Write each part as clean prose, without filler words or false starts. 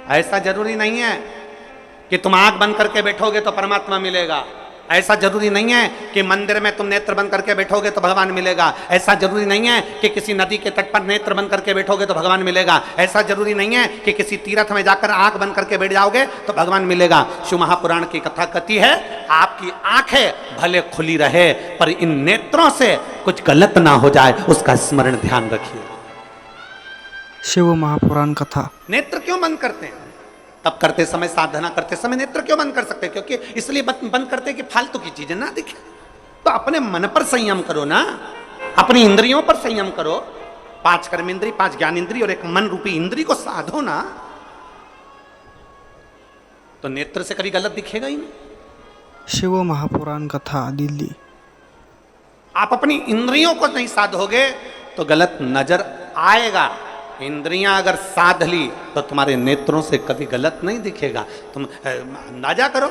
ऐसा जरूरी नहीं है कि तुम आंख बंद करके बैठोगे तो परमात्मा मिलेगा। ऐसा जरूरी नहीं है कि मंदिर में तुम नेत्र बंद करके बैठोगे तो भगवान मिलेगा। ऐसा जरूरी नहीं है कि किसी नदी के तट पर नेत्र बंद करके बैठोगे तो भगवान मिलेगा। ऐसा जरूरी नहीं है कि किसी तीर्थ में जाकर आंख बंद करके बैठ जाओगे तो भगवान मिलेगा। शिव महापुराण की कथा कहती है, आपकी आंखें भले खुली रहे पर इन नेत्रों से कुछ गलत ना हो जाए, उसका स्मरण ध्यान रखिए। शिव महापुराण कथा। नेत्र क्यों बंद करते हैं? तब करते समय, साधना करते समय नेत्र क्यों बंद कर सकते हैं? क्योंकि इसलिए बंद करते कि फालतू की चीजें ना दिखे। तो अपने मन पर संयम करो ना, अपनी इंद्रियों पर संयम करो। 5 कर्मेंद्री, 5 ज्ञानेंद्री और एक मन रूपी इंद्री को साधो ना, तो नेत्र से कभी गलत दिखेगा ही नहीं। शिव महापुराण कथा, दिल्ली। आप अपनी इंद्रियों को नहीं साधोगे तो गलत नजर आएगा। इंद्रियां अगर साध ली तो तुम्हारे नेत्रों से कभी गलत नहीं दिखेगा। तुम अंदाजा करो,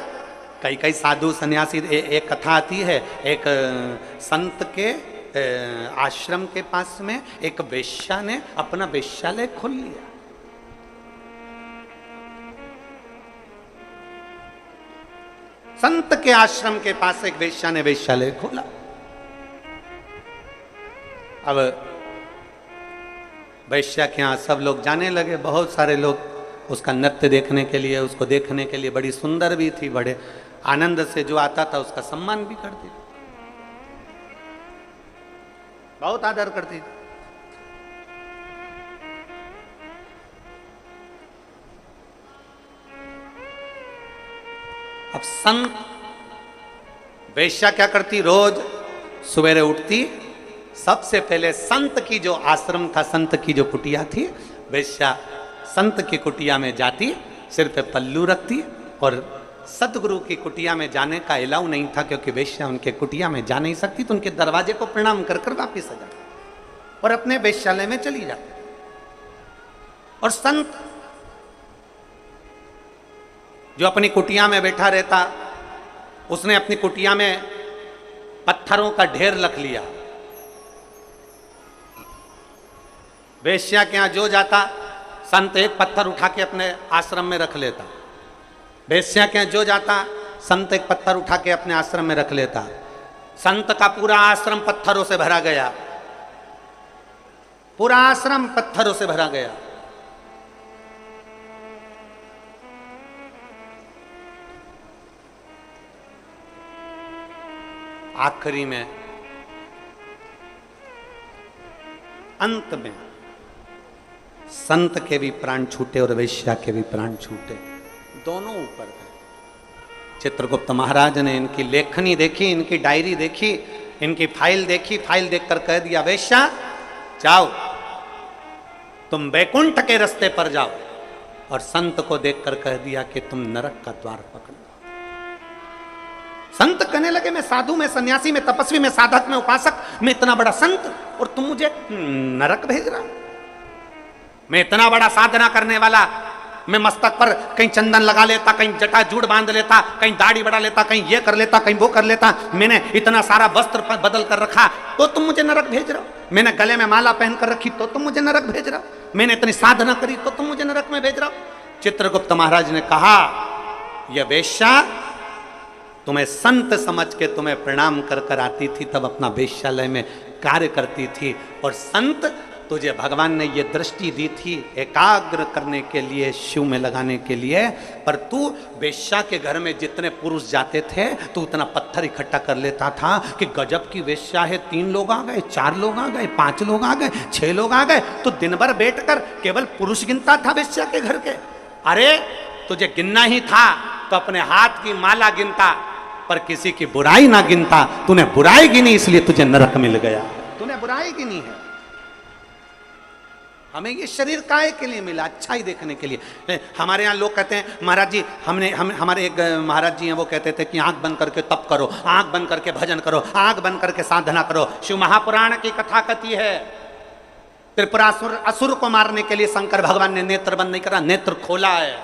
कई साधु सन्यासी, एक कथा आती है, एक संत के आश्रम के पास में एक वेश्या ने अपना वेश्यालय खोल लिया। संत के आश्रम के पास एक वेश्या ने वेश्यालय खोला। अब वैश्या के यहाँ सब लोग जाने लगे, बहुत सारे लोग उसका नृत्य देखने के लिए, उसको देखने के लिए। बड़ी सुंदर भी थी, बड़े आनंद से जो आता था उसका सम्मान भी करती थी, बहुत आदर करती थी। अब संत वेश्या क्या करती, रोज सवेरे उठती, सबसे पहले संत की जो आश्रम था, संत की जो कुटिया थी, वेश्या संत की कुटिया में जाती, सिर पे पल्लू रखती, और सतगुरु की कुटिया में जाने का अलाउ नहीं था क्योंकि वेश्या उनके कुटिया में जा नहीं सकती, तो उनके दरवाजे को प्रणाम कर कर वापिस आ जाती और अपने वेश्यालय में चली जाती। और संत जो अपनी कुटिया में बैठा रहता, उसने अपनी कुटिया में पत्थरों का ढेर रख लिया। वेश्या के यहां जो जाता, संत एक पत्थर उठा के अपने आश्रम में रख लेता। वेश्या के यहां जो जाता, संत एक पत्थर उठा के अपने आश्रम में रख लेता। संत का पूरा आश्रम पत्थरों से भरा गया, पूरा आश्रम पत्थरों से भरा गया। आखिरी में, अंत में संत के भी प्राण छूटे और वेश्या के भी प्राण छूटे, दोनों ऊपर गए। चित्रगुप्त महाराज ने इनकी लेखनी देखी, इनकी डायरी देखी, इनकी फाइल देखी, फाइल देखकर कह दिया, वेश्या जाओ, तुम वैकुंठ के रास्ते पर जाओ। और संत को देखकर कह दिया कि तुम नरक का द्वार पकड़ो। संत कहने लगे, मैं साधु, मैं सन्यासी, मैं तपस्वी, मैं साधक, मैं उपासक, मैं इतना बड़ा संत, और तुम मुझे नरक भेज रहा? मैं इतना बड़ा साधना करने वाला, मैं मस्तक पर कहीं चंदन लगा लेता, कहीं जटा जूड़ बांध लेता, कहीं दाढ़ी बढ़ा लेता, कहीं ये कर लेता, कहीं वो कर लेता, मैंने इतना सारा वस्त्र बदल कर रखा, तो तुम मुझे नरक भेज रहे हो? मैंने गले में माला पहन कर रखी तो तुम मुझे नरक भेज रहे हो? मैंने इतनी साधना करी तो तुम मुझे नरक में भेज रहे हो? चित्रगुप्त महाराज ने कहा, यह वेश्या तुम्हें संत समझ के तुम्हें प्रणाम कर कर आती थी, तब अपना वेश्यालय में कार्य करती थी, और संत तुझे भगवान ने ये दृष्टि दी थी एकाग्र करने के लिए, शिव में लगाने के लिए, पर तू वेश्या के घर में जितने पुरुष जाते थे तू उतना पत्थर इकट्ठा कर लेता था कि गजब की वेश्या है, 3 लोग आ गए, 4 लोग आ गए, 5 लोग आ गए, 6 लोग आ गए, तो दिन भर बैठकर केवल पुरुष गिनता था वेश्या के घर के। अरे तुझे गिनना ही था तो अपने हाथ की माला गिनता, पर किसी की बुराई ना गिनता। तूने बुराई गिनी इसलिए तुझे नरक मिल गया, तूने बुराई गिनी है। हमें ये शरीर काहे के लिए मिला? अच्छाई देखने के लिए। हमारे यहाँ लोग कहते हैं, महाराज जी हमारे एक महाराज जी हैं, वो कहते थे कि आंख बंद करके तप करो, आंख बंद करके भजन करो, आंख बंद करके साधना करो। शिव महापुराण की कथा कहती है, त्रिपुरासुर असुर को मारने के लिए शंकर भगवान ने नेत्र बंद नहीं करा, नेत्र खोला है।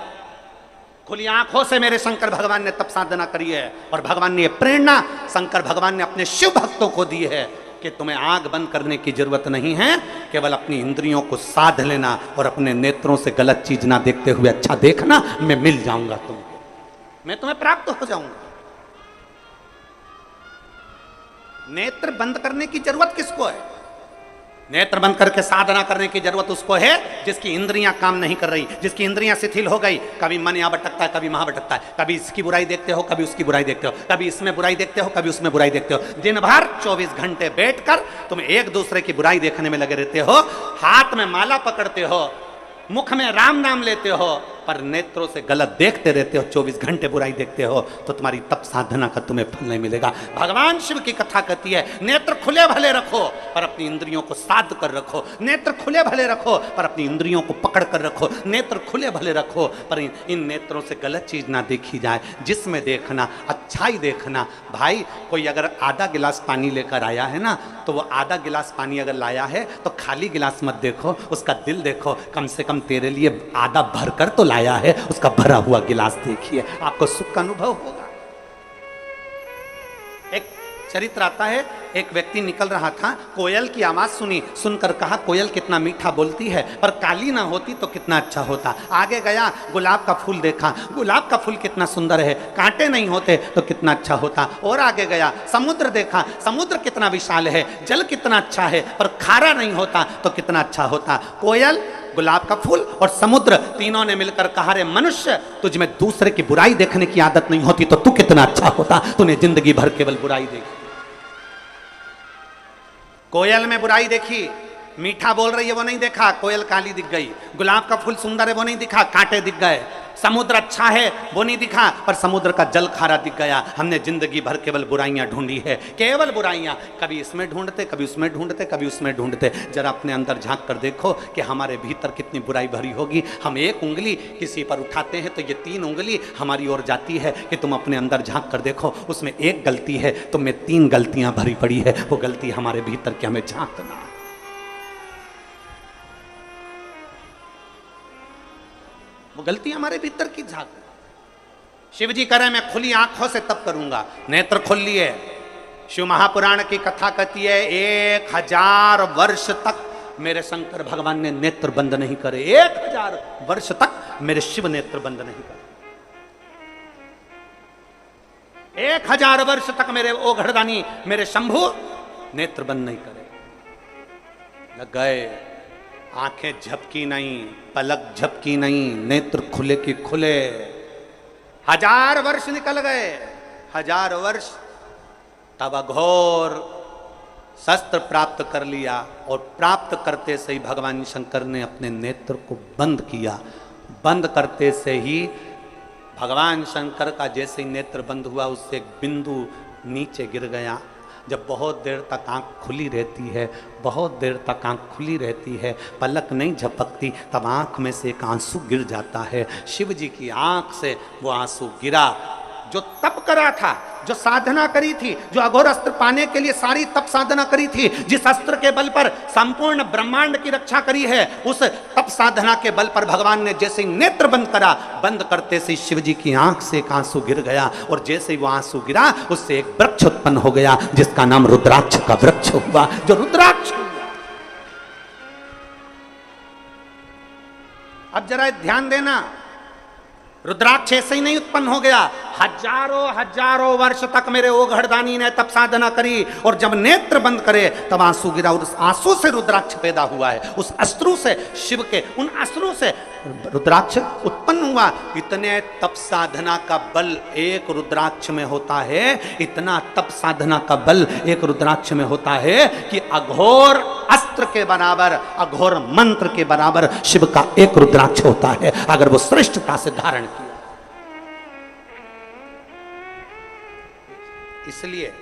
खुली आंखों से मेरे शंकर भगवान ने तप साधना करी है, और भगवान ने ये प्रेरणा शंकर भगवान ने अपने शिव भक्तों को दी है। कि तुम्हें आंख बंद करने की जरूरत नहीं है, केवल अपनी इंद्रियों को साध लेना और अपने नेत्रों से गलत चीज ना देखते हुए अच्छा देखना, मैं मिल जाऊंगा तुमको, मैं तुम्हें प्राप्त हो जाऊंगा। नेत्र बंद करने की जरूरत किसको है? नेत्र बंद करके साधना करने की जरूरत उसको है जिसकी इंद्रियां काम नहीं कर रही, जिसकी इंद्रियां शिथिल हो गई। कभी मन यहां भटकता है, कभी वहां भटकता है, कभी इसकी बुराई देखते हो, कभी उसकी बुराई देखते हो, कभी इसमें बुराई देखते हो, कभी उसमें बुराई देखते हो। दिन भर 24 घंटे बैठकर तुम एक दूसरे की बुराई देखने में लगे रहते हो, हाथ में माला पकड़ते हो, मुख में राम नाम लेते हो, पर नेत्रों से गलत देखते रहते हो, 24 घंटे बुराई देखते हो, तो तुम्हारी तप साधना का तुम्हें फल नहीं मिलेगा। भगवान शिव की कथा कहती है, नेत्र खुले भले रखो पर अपनी इंद्रियों को साध कर रखो, नेत्र खुले भले रखो पर अपनी इंद्रियों को पकड़ कर रखो, नेत्र खुले भले रखो पर इन नेत्रों से गलत चीज ना देखी जाए, जिसमें देखना अच्छाई देखना। भाई कोई अगर आधा गिलास पानी लेकर आया है ना, तो वो आधा गिलास पानी अगर लाया है तो खाली गिलास मत देखो, उसका दिल देखो, कम से कम तेरे लिए आधा भरकर तो लाया है, उसका भरा हुआ गिलास देखिए, आपको सुख का अनुभव होगा। एक चरित्र आता है, एक व्यक्ति निकल रहा था, कोयल की आवाज सुनी, सुनकर कहा कोयल कितना मीठा बोलती है, पर काली ना होती तो कितना अच्छा होता। आगे गया, गुलाब का फूल देखा, गुलाब का फूल कितना सुंदर है, कांटे नहीं होते तो कितना अच्छा होता। और आगे गया, समुद्र देखा, समुद्र कितना विशाल है, जल कितना अच्छा है, पर खारा नहीं होता तो कितना अच्छा होता। कोयल, गुलाब का फूल और समुद्र तीनों ने मिलकर कहा, रे मनुष्य, तुझ में दूसरे की बुराई देखने की आदत नहीं होती तो तू कितना अच्छा होता, तूने जिंदगी भर केवल बुराई देखी। कोयल में बुराई देखी, मीठा बोल रही है वो नहीं देखा, कोयल काली दिख गई। गुलाब का फूल सुंदर है वो नहीं दिखा, कांटे दिख गए। समुद्र अच्छा है वो नहीं दिखा, पर समुद्र का जल खारा दिख गया। हमने जिंदगी भर केवल बुराइयां ढूंढी है, केवल बुराइयां, कभी इसमें ढूंढते, कभी उसमें ढूंढते, कभी उसमें ढूंढते। जरा अपने अंदर झांक कर देखो कि हमारे भीतर कितनी बुराई भरी होगी। हम एक उंगली किसी पर उठाते हैं तो ये 3 उंगली हमारी ओर जाती है कि तुम अपने अंदर झांक कर देखो, उसमें एक गलती है, तुम में 3 गलतियां भरी पड़ी है। वो गलती हमारे भीतर की हमें झांकना। वो गलती हमारे भीतर की झांक। शिव जी कह रहे मैं खुली आंखों से तप करूंगा, नेत्र खोल लिए। शिव महापुराण की कथा कहती है 1000 वर्ष तक मेरे शंकर भगवान ने नेत्र बंद नहीं करे, 1000 वर्ष तक मेरे शिव नेत्र बंद नहीं करे, 1000 वर्ष तक मेरे ओघड़दानी मेरे शंभु नेत्र बंद नहीं करे। लग गए, आंखें झपकी नहीं, पलक झपकी नहीं, नेत्र खुले की खुले। 1000 वर्ष निकल गए, 1000 वर्ष, तब अघोर शस्त्र प्राप्त कर लिया और प्राप्त करते से ही भगवान शंकर ने अपने नेत्र को बंद किया। बंद करते से ही भगवान शंकर का जैसे ही नेत्र बंद हुआ, उससे एक बिंदु नीचे गिर गया। जब बहुत देर तक आंख खुली रहती है, बहुत देर तक आंख खुली रहती है, पलक नहीं झपकती, तब आंख में से एक आंसू गिर जाता है। शिव जी की आंख से वो आंसू गिरा। जो तप करा था, जो साधना करी थी, जो अघोर अस्त्र पाने के लिए सारी तप साधना करी थी, जिस अस्त्र के बल पर संपूर्ण ब्रह्मांड की रक्षा करी है, उस तप साधना के बल पर भगवान ने जैसे ही नेत्र बंद करा, बंद करते से शिव जी की आंख से एक आंसू गिर गया और जैसे ही वो आंसू गिरा, उससे एक वृक्ष उत्पन्न हो गया जिसका नाम रुद्राक्ष का वृक्ष हुआ। जो रुद्राक्ष, अब जरा ध्यान देना, रुद्राक्ष ऐसे ही नहीं उत्पन्न हो गया। हजारों वर्ष तक मेरे ओघड़दानी ने तप साधना करी और जब नेत्र बंद करे तब आंसू गिरा और उस आंसू से रुद्राक्ष पैदा हुआ है। उस अश्रु से, शिव के उन अश्रु से रुद्राक्ष उत्पन्न हुआ। इतने तप साधना का बल एक रुद्राक्ष में होता है, इतना तप साधना का बल एक रुद्राक्ष में होता है कि अघोर अस्त्र के बराबर, अघोर मंत्र के बराबर शिव का एक रुद्राक्ष होता है, अगर वो श्रेष्ठता से धारण किया। इसलिए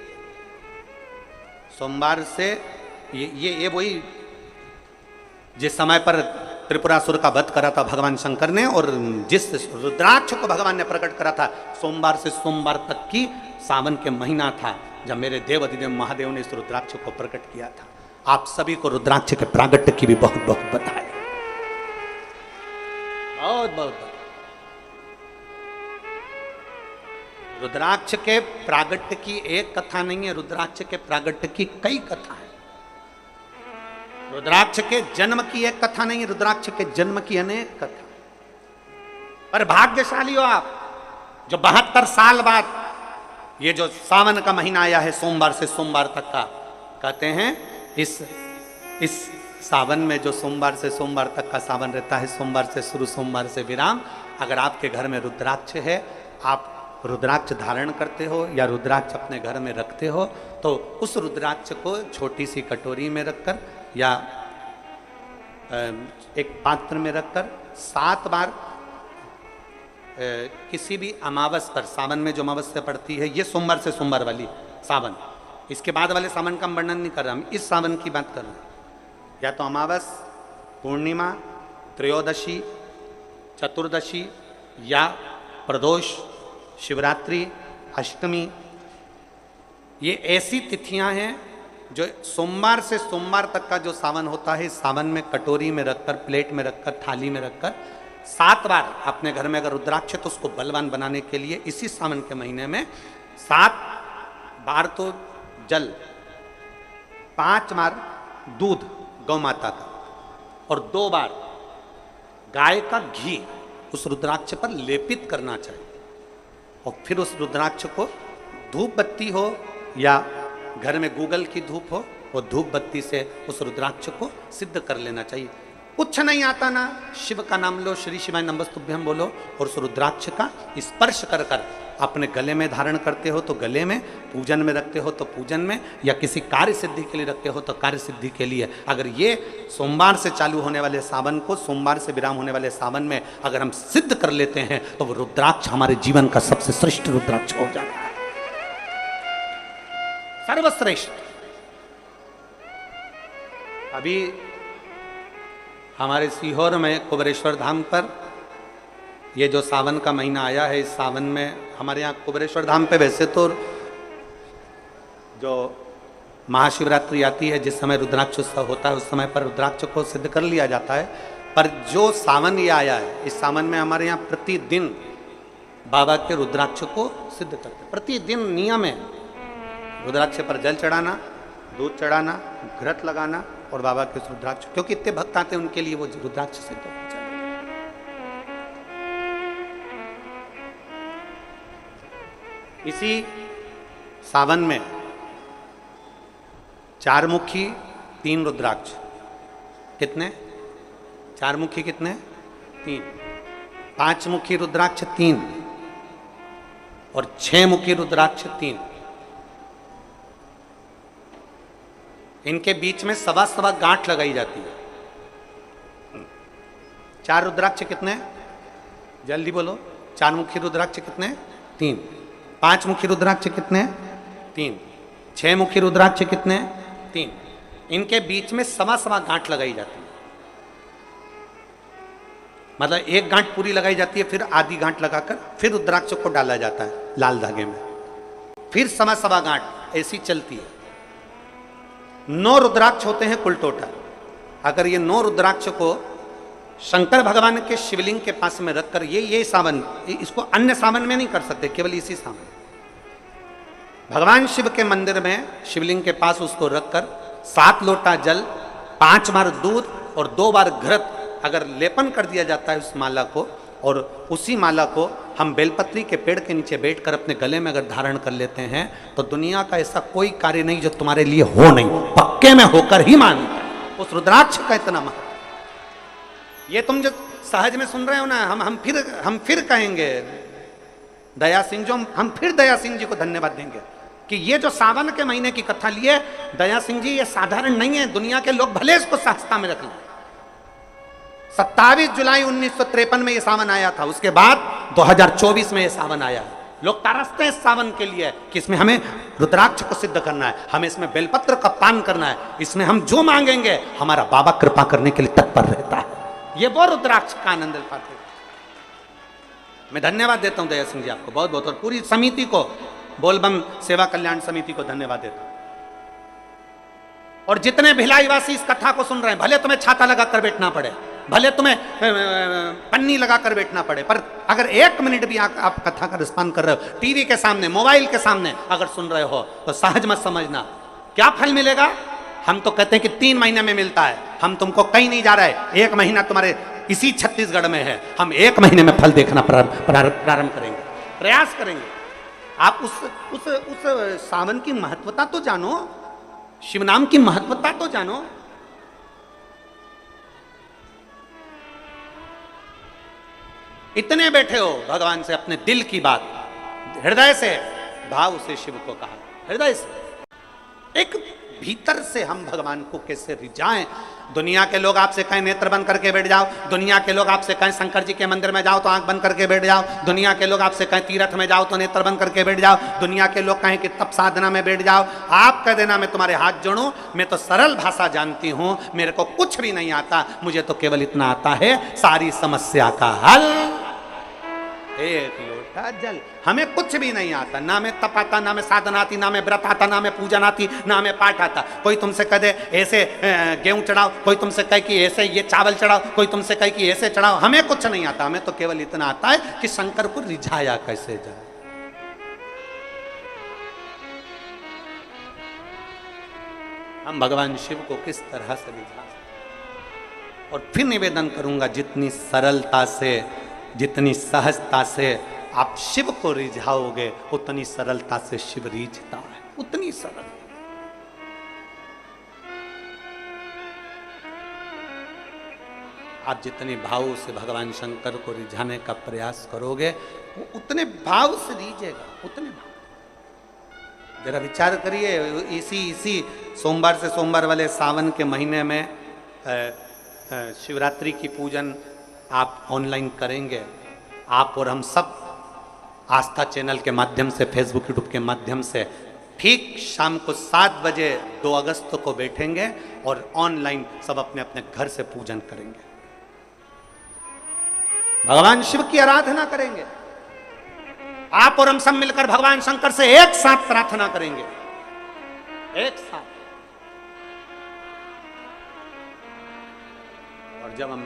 सोमवार से ये वही जिस समय पर त्रिपुरासुर का वध करा था भगवान शंकर ने, और जिस रुद्राक्ष को भगवान ने प्रकट करा था, सोमवार से सोमवार तक की सावन के महीना था जब मेरे देव अधिदेव महादेव ने इस रुद्राक्ष को प्रकट किया था। आप सभी को रुद्राक्ष के प्रागट्य की भी बहुत बहुत बधाई, बहुत बहुत। रुद्राक्ष के प्रागट्य की एक कथा नहीं है, रुद्राक्ष के प्रागट्य की कई कथा है। रुद्राक्ष के जन्म की एक कथा नहीं, रुद्राक्ष के जन्म की अनेक कथा। पर भाग्यशाली हो आप जो 72 साल बाद ये जो सावन का महीना आया है, सोमवार से सोमवार तक का, कहते हैं इस सावन में जो सोमवार से सोमवार तक का सावन रहता है, सोमवार से शुरू सोमवार से विराम, अगर आपके घर में रुद्राक्ष है, आप रुद्राक्ष धारण करते हो या रुद्राक्ष अपने घर में रखते हो, तो उस रुद्राक्ष को छोटी सी कटोरी में रखकर या एक पात्र में रखकर 7 बार किसी भी अमावस पर, सावन में जो अमावस्या पड़ती है, ये सोमवार से सोमवार वाली सावन, इसके बाद वाले सावन का हम वर्णन नहीं कर रहा, हम इस सावन की बात कर रहे हैं। या तो अमावस, पूर्णिमा, त्रयोदशी, चतुर्दशी या प्रदोष, शिवरात्रि, अष्टमी, ये ऐसी तिथियां हैं जो सोमवार से सोमवार तक का जो सावन होता है, सावन में कटोरी में रखकर, प्लेट में रखकर, थाली में रखकर 7 बार अपने घर में अगर रुद्राक्ष है तो उसको बलवान बनाने के लिए इसी सावन के महीने में 7 बार तो जल, 5 बार दूध गौ माता का और 2 बार गाय का घी उस रुद्राक्ष पर लेपित करना चाहिए। और फिर उस रुद्राक्ष को धूप बत्ती हो या घर में गूगल की धूप हो, वो धूप बत्ती से उस रुद्राक्ष को सिद्ध कर लेना चाहिए। कुछ नहीं आता ना, शिव का नाम लो, श्री शिवाय नमस्तुभ्यं बोलो और उस रुद्राक्ष का स्पर्श कर कर अपने गले में धारण करते हो तो गले में, पूजन में रखते हो तो पूजन में, या किसी कार्य सिद्धि के लिए रखते हो तो कार्य सिद्धि के लिए। अगर ये सोमवार से चालू होने वाले सावन को, सोमवार से विराम होने वाले सावन में अगर हम सिद्ध कर लेते हैं तो वो रुद्राक्ष हमारे जीवन का सबसे श्रेष्ठ रुद्राक्ष हो जाता है, सर्वश्रेष्ठ। अभी हमारे सीहोर में कुबेरेश्वर धाम पर ये जो सावन का महीना आया है, इस सावन में हमारे यहाँ कुबेरेश्वर धाम पे वैसे तो जो महाशिवरात्रि आती है, जिस समय रुद्राक्ष उत्सव होता है, उस समय पर रुद्राक्ष को सिद्ध कर लिया जाता है। पर जो सावन ये आया है, इस सावन में हमारे यहाँ प्रतिदिन बाबा के रुद्राक्ष को सिद्ध करते हैं। प्रतिदिन नियम है रुद्राक्ष पर जल चढ़ाना, दूध चढ़ाना, घृत लगाना और बाबा के रुद्राक्ष, क्योंकि इतने भक्त आते हैं उनके लिए वो रुद्राक्ष सिद्ध होना चाहिए। इसी सावन में 4 मुखी 3 रुद्राक्ष, कितने? 4 मुखी कितने? 3। 5 मुखी रुद्राक्ष 3 और 6 मुखी रुद्राक्ष 3। इनके बीच में 1.25 गांठ लगाई जाती है। 4 रुद्राक्ष कितने? जल्दी बोलो। 4 मुखी रुद्राक्ष कितने? 3। 5 मुखी रुद्राक्ष कितने? 3। 6 मुखी रुद्राक्ष कितने? 3। इनके बीच में 1.25 गांठ लगाई जाती है। मतलब एक गांठ पूरी लगाई जाती है, फिर आधी गांठ लगाकर फिर रुद्राक्ष को डाला जाता है लाल धागे में, फिर 1.25 गांठ ऐसी चलती है। 9 रुद्राक्ष होते हैं कुल टोटल। अगर ये 9 रुद्राक्ष को शंकर भगवान के शिवलिंग के पास में रखकर, ये सावन, इसको अन्य सावन में नहीं कर सकते, केवल इसी सावन भगवान शिव के मंदिर में शिवलिंग के पास उसको रखकर 7 लोटा जल, 5 बार दूध और 2 बार घृत अगर लेपन कर दिया जाता है उस माला को, और उसी माला को हम बेलपत्री के पेड़ के नीचे बैठकर अपने गले में अगर धारण कर लेते हैं तो दुनिया का ऐसा कोई कार्य नहीं जो तुम्हारे लिए हो नहीं, पक्के में होकर ही मानता है। उस रुद्राक्ष का इतना महत्व, ये तुम जो सहज में सुन रहे हो ना, हम फिर कहेंगे दया सिंह, जो हम फिर दया सिंह जी को धन्यवाद देंगे कि ये जो सावन के महीने की कथा लिए दया सिंह जी, ये साधारण नहीं है। दुनिया के लोग भले इसको सहजता में रख लें। 27 जुलाई 1953 में ये सावन आया था, उसके बाद 2024 में ये सावन आया है। लोग तरसते हैं इस सावन के लिए कि इसमें हमें रुद्राक्ष को सिद्ध करना है, हमें इसमें बेलपत्र का पान करना है, इसमें हम जो मांगेंगे हमारा बाबा कृपा करने के लिए तत्पर रहता है। ये वो रुद्राक्ष का आनंद पाते। मैं धन्यवाद देता हूं दया सिंह जी आपको बहुत बहुत, और पूरी समिति को, बोलबम सेवा कल्याण समिति को धन्यवाद देता हूं। और जितने भिलाई वासी इस कथा को सुन रहे हैं, भले तुम्हें छाता लगाकर बैठना पड़े, भले तुम्हें पन्नी लगाकर बैठना पड़े, पर अगर 1 मिनट भी आप कथा का रिस्पॉन्स कर रहे हो, टीवी के सामने, मोबाइल के सामने अगर सुन रहे हो, तो सहज मत समझना क्या फल मिलेगा। हम तो कहते हैं कि 3 महीने में मिलता है, हम तुमको कहीं नहीं जा रहे, 1 महीना तुम्हारे इसी छत्तीसगढ़ में है, हम 1 महीने में फल देखना प्रारंभ करेंगे, प्रयास करेंगे। आप उस सावन की महत्वता तो जानो, शिव नाम की महत्वता तो जानो। इतने बैठे हो भगवान से अपने दिल की बात हृदय से भाव से शिव को कहा, हृदय से एक भीतर से हम भगवान को कैसे रिझाएं। दुनिया के लोग आपसे कहें नेत्र बंद करके बैठ जाओ, दुनिया के लोग आपसे कहें शंकर जी के मंदिर में जाओ तो आंख बंद करके बैठ जाओ, दुनिया के लोग आपसे कहें तीर्थ में जाओ तो नेत्र बंद करके बैठ जाओ, दुनिया के लोग कहें कि तप साधना में बैठ जाओ, आप कह देना मैं तुम्हारे हाथ जोड़ूं, मैं तो सरल भाषा जानती हूं, मेरे को कुछ भी नहीं आता, मुझे तो केवल इतना आता है सारी समस्या का हल एक लोटा जल। हमें कुछ भी नहीं आता, ना मैं तप आता, ना मैं साधना आती, ना मैं व्रत आता, ना मैं पूजन आती, ना मैं पाठ आता। कोई तुमसे कह दे ऐसे गेहूं चढ़ाओ, कोई तुमसे कहे कि ऐसे ये चावल चढ़ाओ, कोई तुमसे कहे कि ऐसे चढ़ाओ, हमें कुछ नहीं आता। हमें तो केवल इतना आता है कि शंकर को रिझाया कैसे जाए। हम भगवान शिव को किस तरह से रिझा, और फिर निवेदन करूंगा जितनी सरलता से, जितनी सहजता से आप शिव को रिझाओगे उतनी सरलता से शिव रिझता है, उतनी सरल। आप जितने भाव से भगवान शंकर को रिझाने का प्रयास करोगे वो उतने भाव से रिझेगा, उतने भाव। जरा विचार करिए, इसी सोमवार से सोमवार वाले सावन के महीने में शिवरात्रि की पूजन आप ऑनलाइन करेंगे, आप और हम सब आस्था चैनल के माध्यम से, फेसबुक यूट्यूब के माध्यम से ठीक शाम को 7 बजे 2 अगस्त को बैठेंगे और ऑनलाइन सब अपने अपने घर से पूजन करेंगे, भगवान शिव की आराधना करेंगे। आप और हम सब मिलकर भगवान शंकर से एक साथ प्रार्थना करेंगे, एक साथ। और जब हम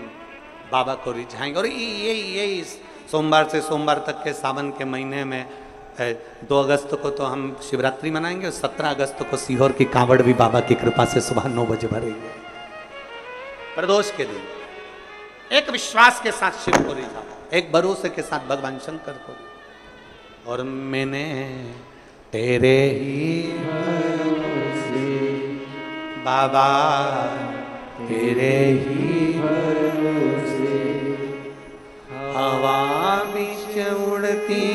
बाबा को रिझाएंगे, और यही सोमवार से सोमवार तक के सावन के महीने में 2 अगस्त को तो हम शिवरात्रि मनाएंगे, और 17 अगस्त को सीहोर की कांवड़ भी बाबा की कृपा से सुबह 9 बजे भरेंगे। प्रदोष के दिन एक विश्वास के साथ शिव को रिझाओ, एक भरोसे के साथ भगवान शंकर को। और मैंने तेरे ही भरोसे बाबा, तेरे ही भरोसे हवा बीच उड़ती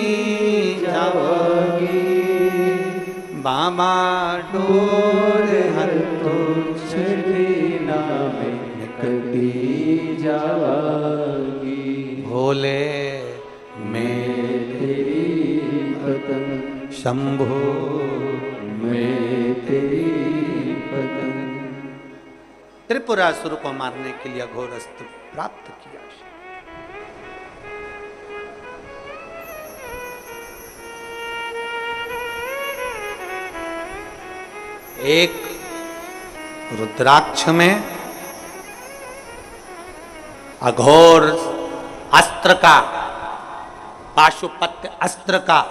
जाओगी, बाबा डोर हर तो छड़ीना में कटी जाओगी, भोले मैं तेरी पतंग, शंभो मैं तेरी पतंग। त्रिपुरासुर को मारने के लिए घोर अस्त्र प्राप्त किया। एक रुद्राक्ष में अघोर अस्त्र का, पाशुपत्य अस्त्र का,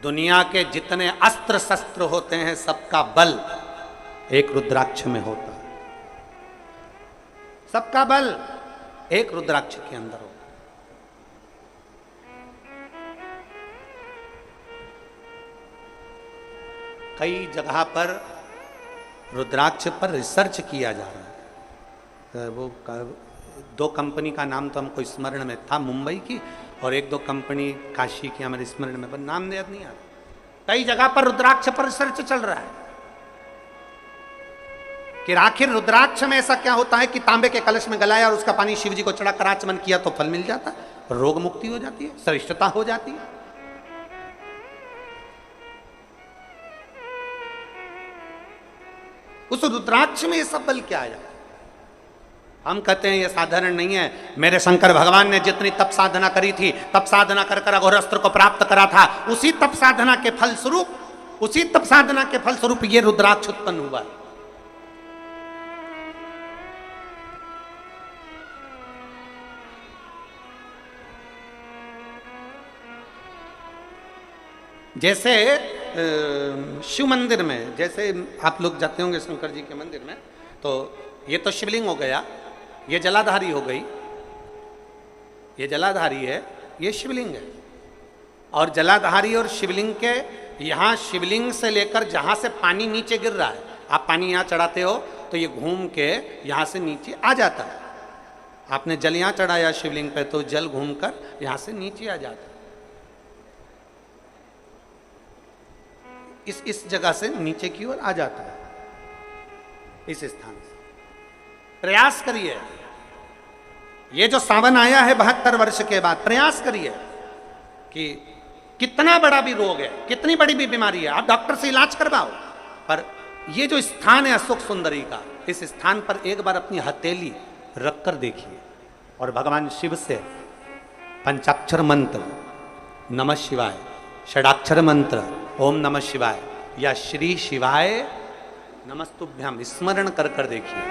दुनिया के जितने अस्त्र शस्त्र होते हैं सबका बल एक रुद्राक्ष में होता है, सबका बल एक रुद्राक्ष के अंदर होता है। कई जगह पर रुद्राक्ष पर रिसर्च किया जा रहा है। वो 2 कंपनी का नाम तो हमको स्मरण में था, मुंबई की, और 1-2 कंपनी काशी की हमारे स्मरण में, पर नाम याद नहीं आ रहा। कई जगह पर रुद्राक्ष पर रिसर्च चल रहा है कि आखिर रुद्राक्ष में ऐसा क्या होता है कि तांबे के कलश में गलाया और उसका पानी शिव जी को चढ़ाकर आचमन किया तो फल मिल जाता है, रोग मुक्ति हो जाती है, श्रेष्ठता हो जाती है। उस रुद्राक्ष में ये सब बल क्या आया? हम कहते हैं ये साधारण नहीं है। मेरे शंकर भगवान ने जितनी तप साधना करी थी, तप साधना कर कर अघोर अस्त्र को प्राप्त करा था, उसी तप साधना के फल स्वरूप, उसी तप साधना के फल स्वरूप ये रुद्राक्ष उत्पन्न हुआ। जैसे शिव मंदिर में जैसे आप लोग जाते होंगे शंकर जी के मंदिर में, तो ये तो शिवलिंग हो गया, ये जलाधारी हो गई, ये जलाधारी है, ये शिवलिंग है। और जलाधारी और शिवलिंग के यहाँ शिवलिंग से लेकर जहाँ से पानी नीचे गिर रहा है, आप पानी यहाँ चढ़ाते हो तो ये घूम के यहाँ से नीचे आ जाता है। आपने जल यहाँ चढ़ाया शिवलिंग पे तो जल घूमकर यहाँ से नीचे आ जाता है। इस जगह से नीचे की ओर आ जाता है, इस स्थान से। प्रयास करिए, ये जो सावन आया है 72 वर्ष के बाद, प्रयास करिए कि कितना बड़ा भी रोग है, कितनी बड़ी भी बीमारी है, आप डॉक्टर से इलाज करवाओ, पर ये जो स्थान है अशोक सुंदरी का, इस स्थान पर एक बार अपनी हथेली रखकर देखिए और भगवान शिव से पंचाक्षर मंत्र नमः शिवाय, षडाक्षर मंत्र ओम नमः शिवाय या श्री शिवाय नमस्तुभ्यम स्मरण कर कर देखिए,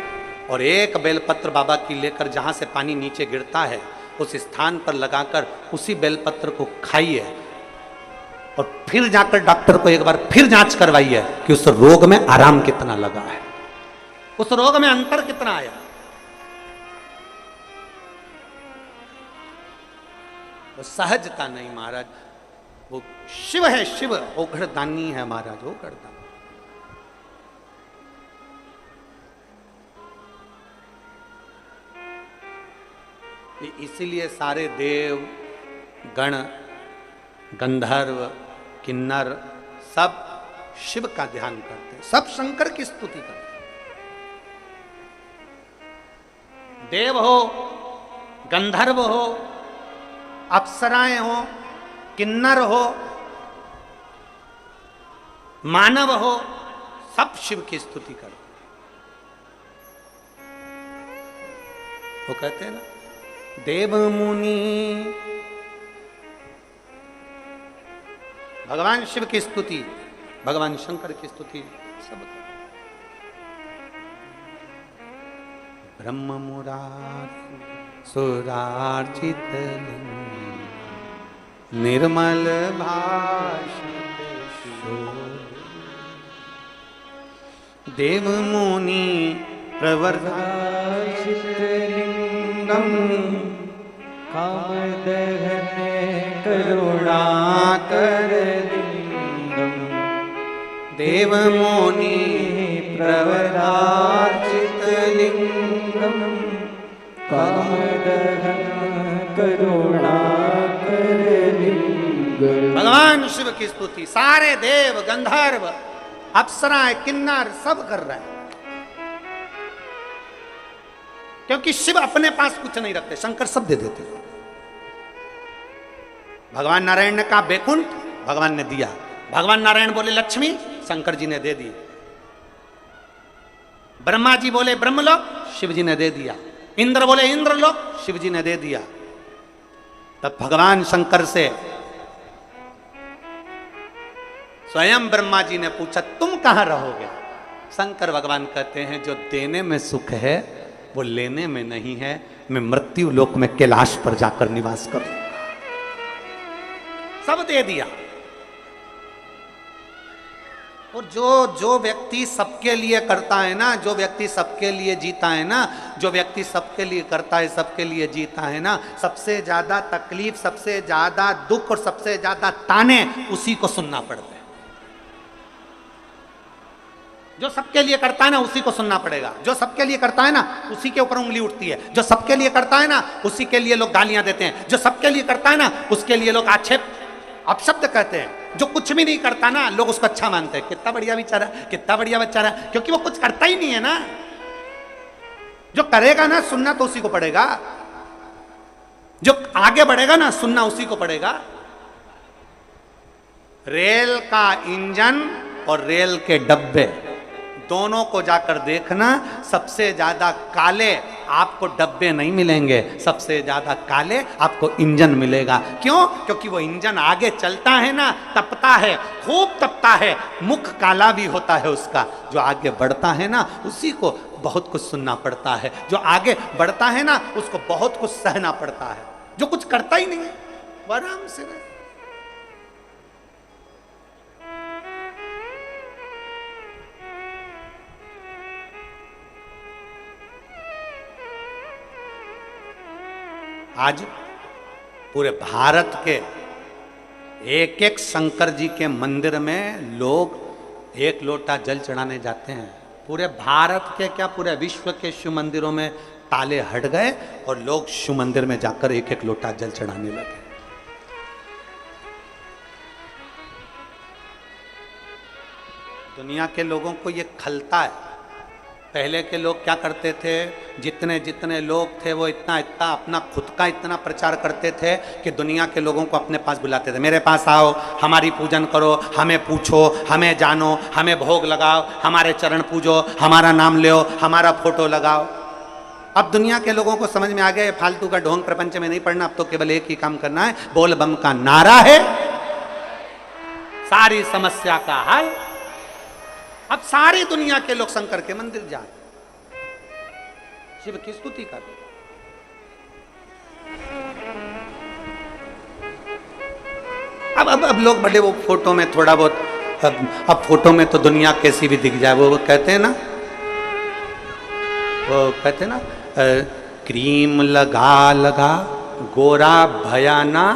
और एक बेलपत्र बाबा की लेकर जहां से पानी नीचे गिरता है उस स्थान पर लगाकर उसी बेलपत्र को खाइए, और फिर जाकर डॉक्टर को एक बार फिर जांच करवाइए कि उस रोग में आराम कितना लगा है, उस रोग में अंतर कितना आया। वो सहजता नहीं महाराज, वो शिव है, शिव ओघड़दानी है महाराज, ओघड़दानी। इसीलिए सारे देव गण गंधर्व किन्नर सब शिव का ध्यान करते हैं, सब शंकर की स्तुति करते हैं। देव हो, गंधर्व हो, अप्सराएं हो, किन्नर हो, मानव हो, सब शिव की स्तुति करते हैं। वो कहते हैं ना, देव मुनि भगवान शिव की स्तुति, भगवान शंकर की स्तुति सब। ब्रह्म मुरारी सुरार्चित निर्मल भाषित देव मुनि प्रवर्धाषित लिंगम कामदहन करुणाकर लिंगम देव मुनि प्रवर्धाषित लिंगम कामदहन करुणाकर लिंगम। भगवान शिव की स्तुति सारे देव गंधर्व अप्सराएं किन्नर सब कर रहे हैं, क्योंकि शिव अपने पास कुछ नहीं रखते, शंकर सब दे देते। भगवान नारायण ने कहा बैकुंठ, भगवान ने दिया। भगवान नारायण बोले लक्ष्मी, शंकर जी ने दे दी। ब्रह्मा जी बोले ब्रह्मलोक, शिव जी ने दे दिया। इंद्र बोले इंद्रलोक, शिव जी ने दे दिया। तब भगवान शंकर से स्वयं ब्रह्मा जी ने पूछा तुम कहां रहोगे? शंकर भगवान कहते हैं जो देने में सुख है वो लेने में नहीं है, मैं मृत्यु लोक में कैलाश पर जाकर निवास करूंगा। सब दे दिया। और जो व्यक्ति सबके लिए करता है ना, जो व्यक्ति सबके लिए जीता है ना, जो व्यक्ति सबके लिए करता है, सबके लिए जीता है ना, सबसे ज्यादा तकलीफ, सबसे ज्यादा दुख और सबसे ज्यादा ताने उसी को सुनना पड़ता है। जो सबके लिए करता है ना उसी को सुनना पड़ेगा। जो सबके लिए करता है ना उसी के ऊपर उंगली उठती है। जो सबके लिए करता है ना उसी के लिए लोग गालियां देते हैं। जो सबके लिए करता है ना उसके लिए लोग आक्षेप अपशब्द कहते हैं। जो कुछ भी नहीं करता ना लोग उसको अच्छा मानते हैं, कितना बढ़िया बेचारा, कितना बढ़िया बेचारा, क्योंकि वो कुछ करता ही नहीं है ना। जो करेगा ना सुनना तो उसी को पड़ेगा, जो आगे बढ़ेगा ना सुनना उसी को पड़ेगा। रेल का इंजन और रेल के डब्बे दोनों को जाकर देखना, सबसे ज्यादा काले आपको डब्बे नहीं मिलेंगे, सबसे ज्यादा काले आपको इंजन मिलेगा। क्यों? क्योंकि वो इंजन आगे चलता है ना, तपता है, खूब तपता है, मुख काला भी होता है उसका। जो आगे बढ़ता है ना उसी को बहुत कुछ सुनना पड़ता है। जो आगे बढ़ता है ना उसको बहुत कुछ सहना पड़ता है। जो कुछ करता ही नहीं है वो आराम से रहे। आज पूरे भारत के एक एक शंकर जी के मंदिर में लोग एक लोटा जल चढ़ाने जाते हैं। पूरे भारत के क्या, पूरे विश्व के शिव मंदिरों में ताले हट गए और लोग शिव मंदिर में जाकर एक एक लोटा जल चढ़ाने लगे। दुनिया के लोगों को ये खलता है। पहले के लोग क्या करते थे, जितने जितने लोग थे वो इतना इतना अपना खुद का इतना प्रचार करते थे कि दुनिया के लोगों को अपने पास बुलाते थे। मेरे पास आओ, हमारी पूजन करो, हमें पूछो, हमें जानो, हमें भोग लगाओ, हमारे चरण पूजो, हमारा नाम लो, हमारा फोटो लगाओ। अब दुनिया के लोगों को समझ में आ गया ये फालतू का ढोंग प्रपंच में नहीं पड़ना। अब तो केवल एक ही काम करना है, बोल बम का नारा है, सारी समस्या का हल। अब सारी दुनिया के लोग शंकर के मंदिर जाए, शिव की स्तुति कर। अब लोग बड़े वो फोटो में थोड़ा बहुत, अब फोटो में तो दुनिया कैसी भी दिख जाए, वो कहते हैं ना, वो कहते हैं ना, क्रीम लगा लगा गोरा भयाना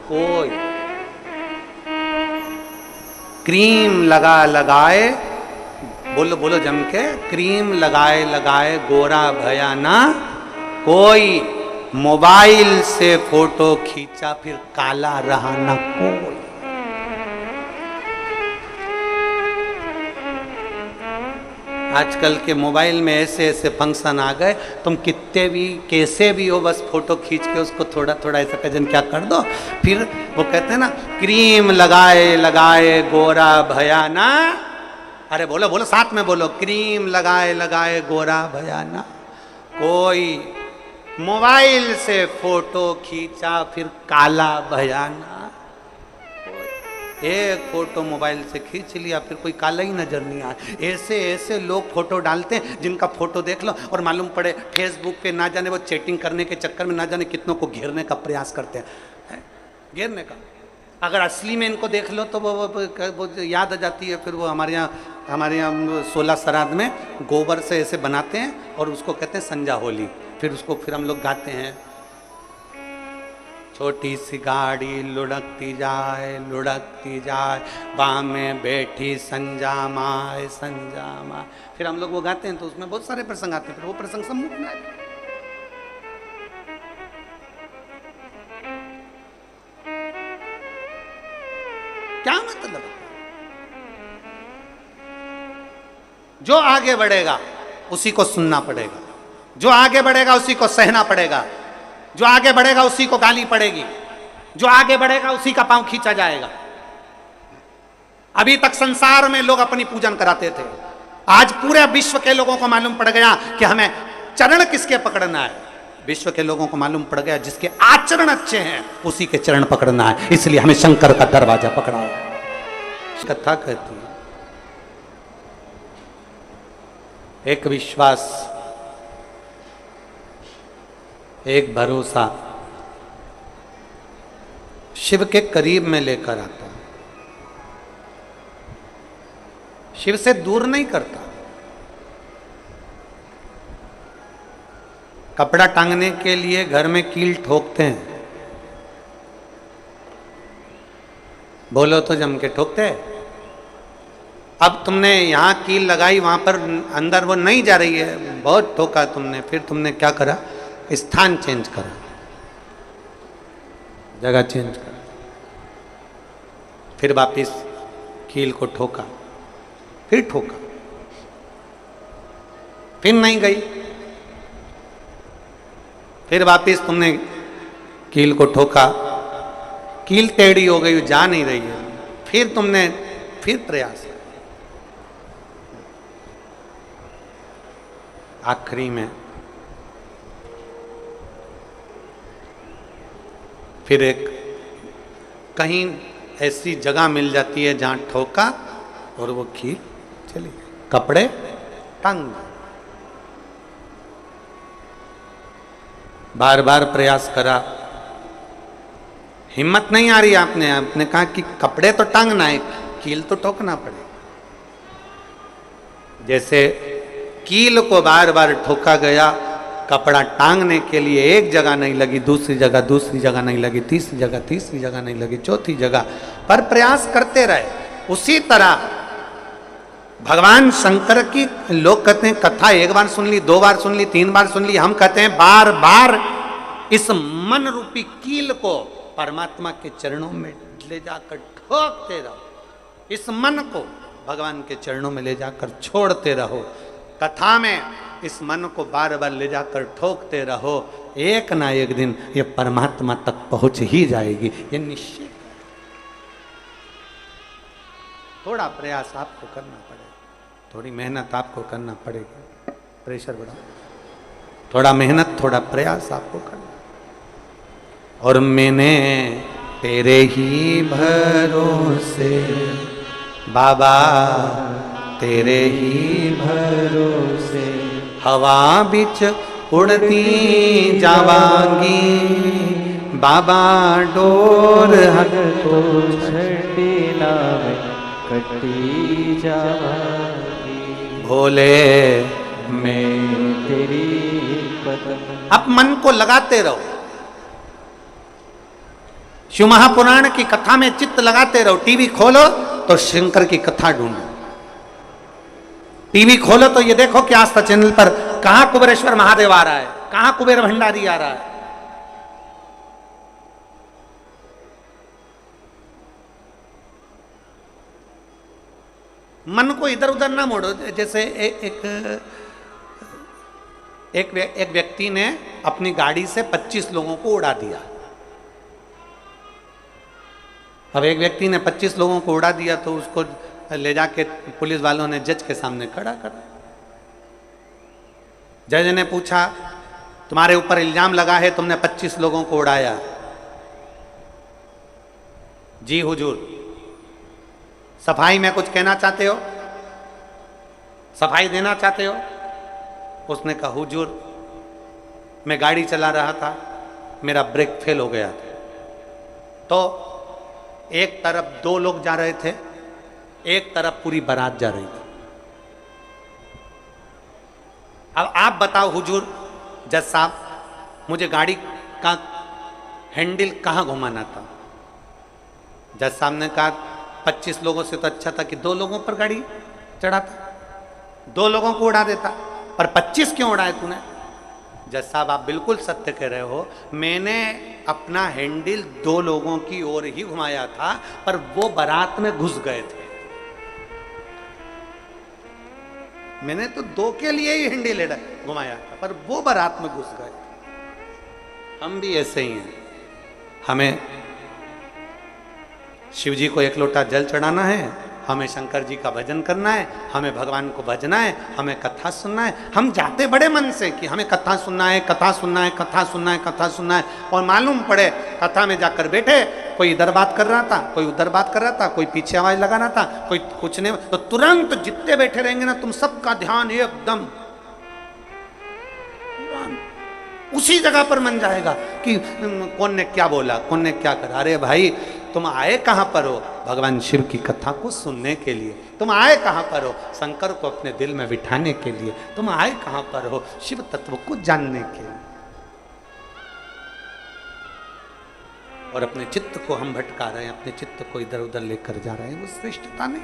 कोई, क्रीम लगा लगाए, बोलो बोलो जम के, क्रीम लगाए लगाए गोरा भयाना कोई, मोबाइल से फोटो खींचा फिर काला रहा ना कोई। आजकल के मोबाइल में ऐसे ऐसे फंक्शन आ गए, तुम कितने भी कैसे भी हो, बस फोटो खींच के उसको थोड़ा थोड़ा ऐसा कजन क्या कर दो, फिर वो कहते हैं ना, क्रीम लगाए लगाए गोरा भयाना। अरे बोलो बोलो साथ में बोलो, क्रीम लगाए लगाए गोरा भयाना कोई, मोबाइल से फोटो खींचा फिर काला भयाना। एक फोटो मोबाइल से खींच लिया फिर कोई काला ही नजर नहीं आया। ऐसे ऐसे लोग फोटो डालते हैं जिनका फोटो देख लो और मालूम पड़े फेसबुक पे ना जाने वो चैटिंग करने के चक्कर में ना जाने कितनों को घेरने का प्रयास करते हैं, घेरने का। अगर असली में इनको देख लो तो वो याद आ जाती है। फिर वो हमारे यहाँ 16 श्राद्ध में गोबर से ऐसे बनाते हैं और उसको कहते हैं संजा होली। फिर उसको फिर हम लोग गाते हैं, छोटी सी गाड़ी लुढ़कती जाए, बाँ में बैठी संजा माए संजा माए। फिर हम लोग वो गाते हैं तो उसमें बहुत सारे प्रसंग आते हैं, फिर वो प्रसंग सम्मुख में आए। क्या मतलब? जो आगे बढ़ेगा उसी को सुनना पड़ेगा, जो आगे बढ़ेगा उसी को सहना पड़ेगा, जो आगे बढ़ेगा उसी को गाली पड़ेगी, जो आगे बढ़ेगा उसी का पांव खींचा जाएगा। अभी तक संसार में लोग अपनी पूजन कराते थे, आज पूरे विश्व के लोगों को मालूम पड़ गया कि हमें चरण किसके पकड़ना है। विश्व के लोगों को मालूम पड़ गया जिसके आचरण अच्छे हैं उसी के चरण पकड़ना है, इसलिए हमें शंकर का दरवाजा पकड़ा है। कथा कहती है एक विश्वास, एक भरोसा शिव के करीब में लेकर आता है, शिव से दूर नहीं करता। कपड़ा टांगने के लिए घर में कील ठोकते हैं, बोलो तो जम के ठोकते हैं। अब तुमने यहाँ कील लगाई, वहां पर अंदर वो नहीं जा रही है, बहुत ठोका तुमने, फिर तुमने क्या करा, स्थान चेंज करा, जगह चेंज करा, फिर वापिस कील को ठोका, फिर ठोका, फिर नहीं गई, फिर वापिस तुमने कील को ठोका, कील टेढ़ी हो गई, जा नहीं रही है, फिर तुमने फिर प्रयास, आखिरी में फिर एक कहीं ऐसी जगह मिल जाती है जहां ठोका और वो कील चली गई, कपड़े टांग, बार बार प्रयास करा, हिम्मत नहीं आ रही। आपने कहा कि कपड़े तो टांगना है, कील तो ठोकना पड़े। जैसे कील को बार बार ठोका गया, कपड़ा टांगने के लिए एक जगह नहीं लगी, दूसरी जगह नहीं लगी, तीसरी जगह नहीं लगी, चौथी जगह पर प्रयास करते रहे। उसी तरह भगवान शंकर की लोग कहते हैं कथा एक बार सुन ली, 2 बार सुन ली, 3 बार सुन ली, हम कहते हैं बार बार इस मन रूपी कील को परमात्मा के चरणों में ले जाकर ठोकते रहो। इस मन को भगवान के चरणों में ले जाकर छोड़ते रहो। कथा में इस मन को बार बार ले जाकर ठोकते रहो, एक ना एक दिन ये परमात्मा तक पहुंच ही जाएगी, ये निश्चित। थोड़ा प्रयास आपको करना पड़ेगा, थोड़ी मेहनत आपको करना पड़ेगी। प्रेशर बढ़ाओ, थोड़ा मेहनत, थोड़ा प्रयास आपको करना। और मैंने तेरे ही भरोसे बाबा, तेरे ही भरोसे हवा बिच उड़ती जावांगी बाबा, डोर हक तो छड़ी नाम कटी जावांगी भोले। मैं तेरी पतंग। अब मन को लगाते रहो, शिव महापुराण की कथा में चित्त लगाते रहो। टीवी खोलो तो शंकर की कथा ढूंढो, टीवी खोलो तो ये देखो कि आस्था चैनल पर कहां कुबेरेश्वर महादेव आ रहा है, कहां कुबेर भंडारी आ रहा है। मन को इधर उधर ना मोड़ो। जैसे एक व्यक्ति ने अपनी गाड़ी से 25 लोगों को उड़ा दिया। अब एक व्यक्ति ने 25 लोगों को उड़ा दिया तो उसको ले जाके पुलिस वालों ने जज के सामने खड़ा करा। जज ने पूछा, तुम्हारे ऊपर इल्जाम लगा है तुमने 25 लोगों को उड़ाया। जी हुजूर, सफाई में कुछ कहना चाहते हो, सफाई देना चाहते हो? उसने कहा, हुजूर मैं गाड़ी चला रहा था, मेरा ब्रेक फेल हो गया था, तो एक तरफ 2 लोग जा रहे थे, एक तरफ पूरी बारात जा रही थी। अब आप बताओ हुजूर जज साहब, मुझे गाड़ी का हैंडल कहां घुमाना था? जज साहब ने कहा 25 लोगों से तो अच्छा था कि 2 लोगों पर गाड़ी चढ़ाता, 2 लोगों को उड़ा देता, पर 25 क्यों उड़ाए तूने? जज साहब आप बिल्कुल सत्य कह रहे हो, मैंने अपना हैंडल 2 लोगों की ओर ही घुमाया था, पर वो बारात में घुस गए थे। मैंने तो 2 के लिए ही हैंडल घुमाया था, पर वो बारात में घुस गए। हम भी ऐसे ही हैं, हमें शिव जी को 1 लोटा जल चढ़ाना है, हमें शंकर जी का भजन करना है, हमें भगवान को भजना है, हमें कथा सुनना है। हम जाते बड़े मन से कि हमें कथा सुनना है, कथा सुनना है, कथा सुनना है, कथा सुनना है, और मालूम पड़े कथा में जाकर बैठे, कोई इधर बात कर रहा था, कोई उधर बात कर रहा था, कोई पीछे आवाज लगा रहा था, कोई कुछ नहीं, तो तुरंत जितने बैठे रहेंगे ना, तुम सबका ध्यान एकदम उसी जगह पर मन जाएगा कि कौन ने क्या बोला, कौन ने क्या करा। अरे भाई, तुम आए कहां पर हो? भगवान शिव की कथा को सुनने के लिए। तुम आए कहां पर हो? शंकर को अपने दिल में बिठाने के लिए। तुम आए कहां पर हो? शिव तत्व को जानने के लिए। और अपने चित्त को हम भटका रहे हैं, अपने चित्त को इधर उधर लेकर जा रहे हैं, वो श्रेष्ठता नहीं।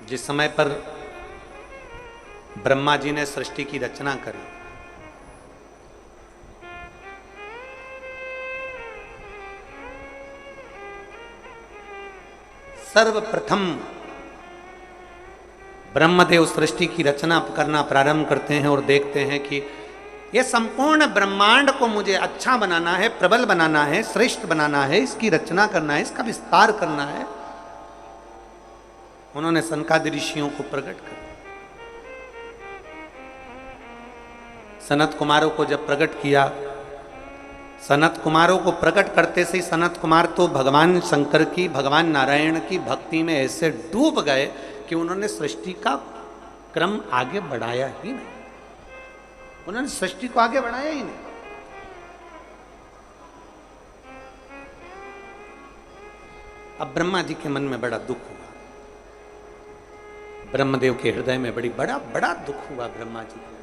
जिस समय पर ब्रह्मा जी ने सृष्टि की रचना करी, सर्वप्रथम ब्रह्मदेव सृष्टि की रचना करना प्रारंभ करते हैं और देखते हैं कि यह संपूर्ण ब्रह्मांड को मुझे अच्छा बनाना है, प्रबल बनाना है, श्रेष्ठ बनाना है, इसकी रचना करना है, इसका विस्तार करना है। उन्होंने सनकादि ऋषियों को प्रकट कर, सनत कुमारों को जब प्रकट किया, सनत कुमारों को प्रकट करते से ही सनत कुमार तो भगवान शंकर की, भगवान नारायण की भक्ति में ऐसे डूब गए कि उन्होंने सृष्टि का क्रम आगे बढ़ाया ही नहीं। उन्होंने सृष्टि को आगे बढ़ाया ही नहीं। अब ब्रह्मा जी के मन में बड़ा दुख हुआ। ब्रह्मदेव के हृदय में बड़ा बड़ा दुख हुआ ब्रह्मा जी को।